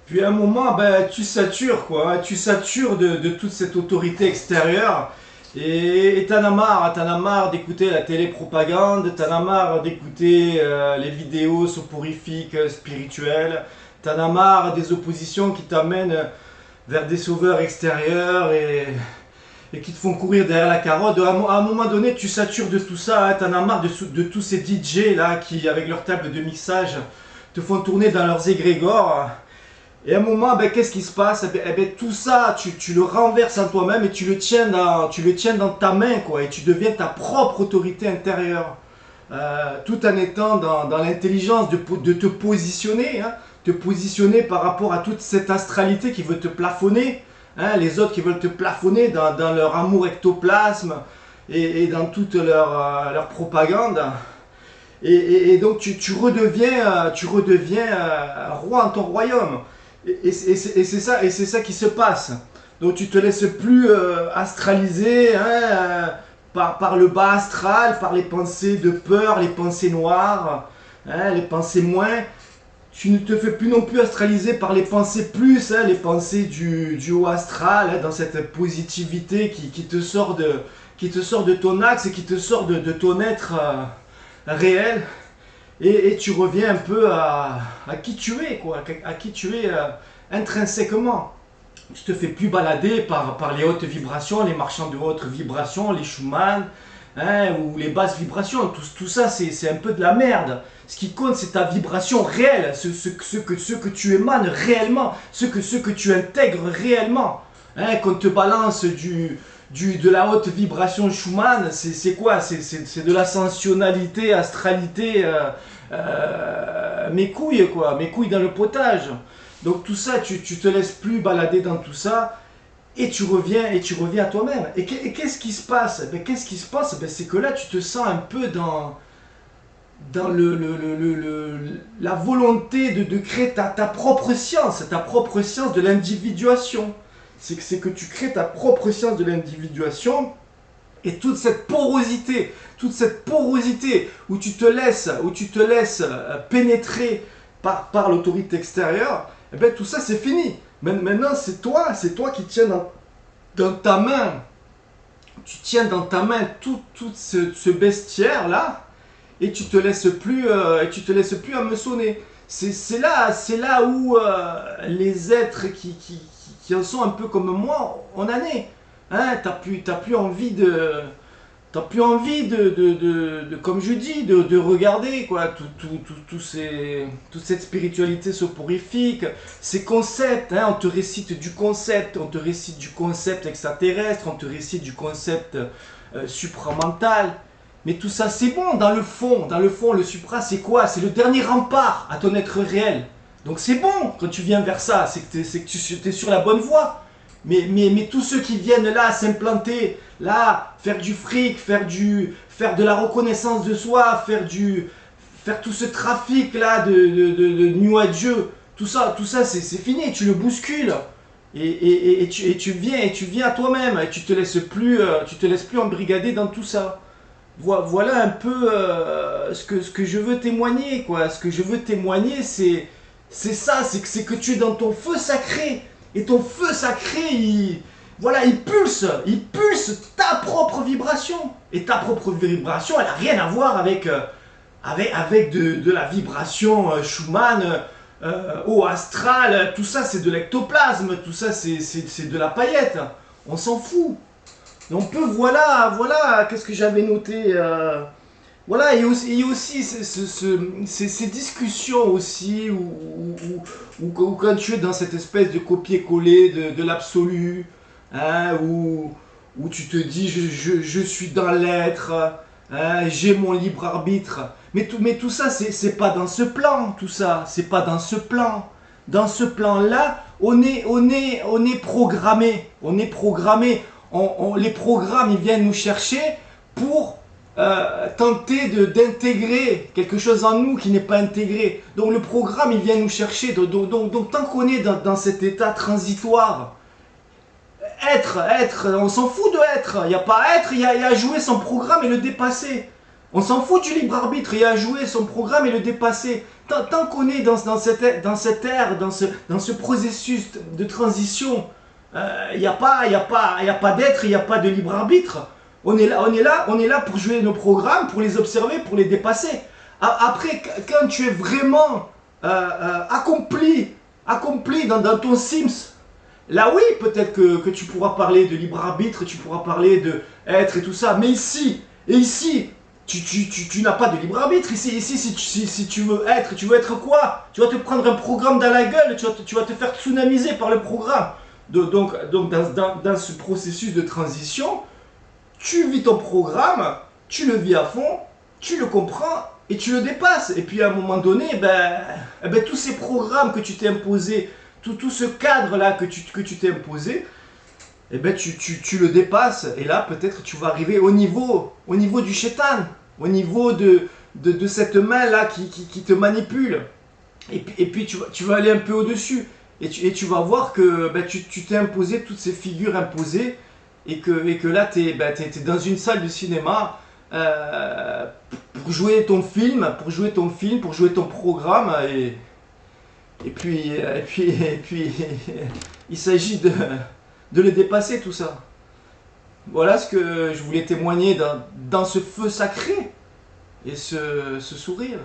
Puis à un moment, ben, tu satures quoi, hein. Tu satures de toute cette autorité extérieure. Et t'en as marre d'écouter la télé-propagande, t'en as marre d'écouter les vidéos soporifiques spirituelles, t'en as marre des oppositions qui t'amènent vers des sauveurs extérieurs et qui te font courir derrière la carotte. À un moment donné, tu satures de tout ça, hein. T'en as marre de tous ces DJ là qui, avec leur table de mixage, te font tourner dans leurs égrégores. Et à un moment, ben, qu'est-ce qui se passe? Ben, tout ça, tu le renverses en toi-même et tu le tiens dans ta main, quoi. Et tu deviens ta propre autorité intérieure. Tout en étant dans l'intelligence de te positionner, hein, te positionner par rapport à toute cette astralité qui veut te plafonner, hein, les autres qui veulent te plafonner dans leur amour ectoplasme et dans toute leur propagande. Et donc tu redeviens roi en ton royaume. C'est ça qui se passe. Donc tu te laisses plus astraliser, hein, par le bas astral, par les pensées de peur, les pensées noires, hein, les pensées moins. Tu ne te fais plus non plus astraliser par les pensées plus, hein, les pensées du haut astral, hein, dans cette positivité qui te sort de ton axe et qui te sort de ton être réel. Et tu reviens un peu à qui tu es, quoi, à qui tu es intrinsèquement. Tu te fais plus balader par les hautes vibrations, les marchands de hautes vibrations, les Schumann, hein, ou les basses vibrations. Tout ça, c'est un peu de la merde. Ce qui compte, c'est ta vibration réelle, ce que tu émanes réellement, ce que tu intègres réellement. Hein, qu'on te balance de la haute vibration Schumann, c'est quoi? C'est de l'ascensionnalité, astralité, mes couilles, quoi, mes couilles dans le potage. Donc tout ça, tu te laisses plus balader dans tout ça et tu reviens à toi-même. Et qu'est-ce qui se passe? Ben, qu'est-ce qui se passe? Ben, c'est que là, tu te sens un peu dans la volonté de créer ta propre science de l'individuation. C'est que tu crées ta propre science de l'individuation et toute cette porosité où tu te laisses pénétrer par l'autorité extérieure, eh ben, tout ça c'est fini. Maintenant c'est toi qui tiens dans ta main, tu tiens dans ta main tout ce bestiaire là et tu te laisses plus hameçonner. C'est là où les êtres qui en sont un peu comme moi, on en est. Hein, t'as plus envie t'as plus envie comme je dis, de regarder quoi, toute cette spiritualité soporifique, ces concepts, hein, on te récite du concept, on te récite du concept extraterrestre, on te récite du concept supramental. Mais tout ça c'est bon dans le fond, le supra c'est quoi? C'est le dernier rempart à ton être réel. Donc c'est bon quand tu viens vers ça, c'est que tu es sur la bonne voie. Mais tous ceux qui viennent là s'implanter, là, faire du fric, faire de la reconnaissance de soi, faire tout ce trafic là de New Adieu, tout ça c'est fini, tu le bouscules. Et tu viens à toi-même, et tu te laisses plus embrigader dans tout ça. Voilà un peu ce que je veux témoigner, quoi. Ce que je veux témoigner, c'est que tu es dans ton feu sacré. Et ton feu sacré, il pulse ta propre vibration. Et ta propre vibration, elle n'a rien à voir avec de la vibration Schumann, haut astral. Tout ça, c'est de l'ectoplasme. Tout ça, c'est de la paillette. On s'en fout. Donc voilà, qu'est-ce que j'avais noté voilà, et aussi ces discussions aussi où quand tu es dans cette espèce de copier-coller de l'absolu, hein, où tu te dis je suis dans l'être, hein, j'ai mon libre arbitre. Mais tout ça, c'est pas dans ce plan, tout ça, c'est pas dans ce plan. Dans ce plan-là, on est programmé, les programmes, ils viennent nous chercher pour tenter d'intégrer quelque chose en nous qui n'est pas intégré. Donc le programme, il vient nous chercher. Donc tant qu'on est dans cet état transitoire, être, on s'en fout de être. Il n'y a pas à être, il y a à jouer son programme et le dépasser. On s'en fout du libre arbitre, il y a à jouer son programme et le dépasser. Tant qu'on est dans cette ère, dans ce processus de transition, il n'y a pas d'être, il n'y a pas de libre arbitre. On est là pour jouer nos programmes, pour les observer, pour les dépasser. Après, quand tu es vraiment accompli dans ton Sims, là oui, peut-être que tu pourras parler de libre arbitre, tu pourras parler de être et tout ça. Mais ici, tu n'as pas de libre arbitre. Ici si tu veux être quoi? Tu vas te prendre un programme dans la gueule, tu vas te faire tsunamiser par le programme. Donc dans ce processus de transition, tu vis ton programme, tu le vis à fond, tu le comprends et tu le dépasses. Et puis à un moment donné, tous ces programmes que tu t'es imposé, tout ce cadre-là que tu t'es imposé, tu le dépasses. Et là, peut-être tu vas arriver au niveau du shaitan, au niveau de cette main-là qui te manipule. Et puis tu vas aller un peu au-dessus. Et tu vas voir que tu t'es imposé toutes ces figures imposées et que là, tu es dans une salle de cinéma pour jouer ton film, pour jouer ton programme. Et puis, il s'agit de le dépasser tout ça. Voilà ce que je voulais témoigner dans ce feu sacré et ce sourire.